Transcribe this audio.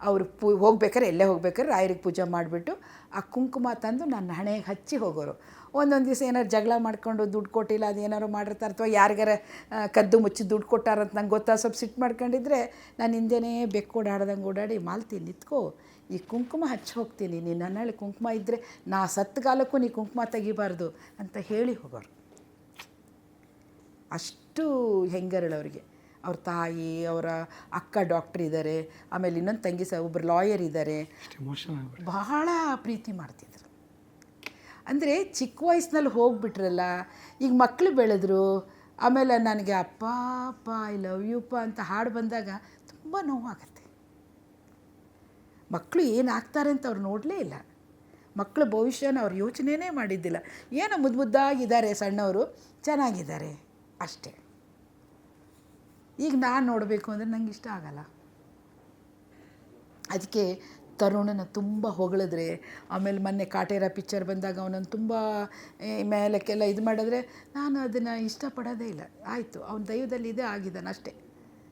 ಅವರು ಹೋಗ್ಬೇಕಾದ್ರೆ ಎಲ್ಲೇ ಹೋಗ್ಬೇಕಾದ್ರೆ ರಾಯರಿಗೆ ಪೂಜೆ ಮಾಡಿಬಿಟ್ಟು ಆ ಕುಂಕುಮ ತಂದು ನನ್ನ ಹಣೆಗೆ ಹಚ್ಚಿ ಹೋಗೋರು. ಒಂದೊಂದು ದಿವಸ ಏನಾರು ಜಗಳ ಮಾಡ್ಕೊಂಡು ದುಡ್ಡು ಕೊಟ್ಟಿಲ್ಲ ಅದು ಏನಾರು ಮಾಡಿರ್ತಾರೆ ಅಥವಾ ಯಾರಿಗಾರ ಕದ್ದು ಮುಚ್ಚಿ ದುಡ್ಡು ಕೊಟ್ಟಾರಂತ ನಂಗೆ ಗೊತ್ತಾ ಸ್ವಲ್ಪ ಸಿಟ್ಟು ಮಾಡ್ಕೊಂಡಿದ್ರೆ ನಾನು ಹಿಂದೆನೇ ಬೆಕ್ಕು ಓಡಾಡ್ದಂಗೆ ಓಡಾಡಿ ಮಾಲ್ತಿ ನಿಂತ್ಕೋ ಈ ಕುಂಕುಮ ಹಚ್ಚಿ ಹೋಗ್ತೀನಿ, ನೀನು ನನ್ನಲ್ಲಿ ಕುಂಕುಮ ಇದ್ದರೆ ನಾ ಸತ್ತಗಾಲಕ್ಕೂ ನೀ ಕುಂಕುಮ ತೆಗಿಬಾರ್ದು ಅಂತ ಹೇಳಿ ಹೋಗೋರು. ಅಷ್ಟು ಹೆಂಗರಳವರಿಗೆ. ಅವ್ರ ತಾಯಿ, ಅವರ ಅಕ್ಕ ಡಾಕ್ಟ್ರ್ ಇದ್ದಾರೆ, ಆಮೇಲೆ ಇನ್ನೊಂದು ತಂಗಿ ಒಬ್ಬರು ಲಾಯರ್ ಇದ್ದಾರೆ. ಬಹಳ ಪ್ರೀತಿ ಮಾಡ್ತಿದ್ರು. ಅಂದರೆ ಚಿಕ್ಕ ವಯಸ್ಸಿನಲ್ಲಿ ಹೋಗ್ಬಿಟ್ರಲ್ಲ, ಈಗ ಮಕ್ಕಳು ಬೆಳೆದ್ರು. ಆಮೇಲೆ ನನಗೆ ಅಪ್ಪ ಅಪ್ಪ ಐ ಲವ್ ಯು ಪ ಅಂತ ಹಾಡು ಬಂದಾಗ ತುಂಬ ನೋವಾಗತ್ತೆ. ಮಕ್ಕಳು ಏನಾಗ್ತಾರೆ ಅಂತ ಅವ್ರು ನೋಡಲೇ ಇಲ್ಲ. ಮಕ್ಕಳ ಭವಿಷ್ಯನ ಅವ್ರು ಯೋಚನೆಯೇ ಮಾಡಿದ್ದಿಲ್ಲ. ಏನೋ ಮುದ್ದಾಗಿದ್ದಾರೆ, ಸಣ್ಣವರು ಚೆನ್ನಾಗಿದ್ದಾರೆ ಅಷ್ಟೇ. ಈಗ ನಾನು ನೋಡಬೇಕು ಅಂದರೆ ನಂಗೆ ಇಷ್ಟ ಆಗಲ್ಲ. ಅದಕ್ಕೆ ತರುಣನ ತುಂಬ ಹೊಗಳಿದ್ರೆ, ಆಮೇಲೆ ಮೊನ್ನೆ ಕಾಟೇರ ಪಿಕ್ಚರ್ ಬಂದಾಗ ಅವನನ್ನು ತುಂಬ ಮೇಲಕ್ಕೆಲ್ಲ ಇದು ಮಾಡಿದ್ರೆ ನಾನು ಅದನ್ನು ಇಷ್ಟಪಡೋದೇ ಇಲ್ಲ. ಆಯಿತು, ಅವನ ದೈವದಲ್ಲಿ ಇದೇ ಆಗಿದ್ದಾನೆ ಅಷ್ಟೇ.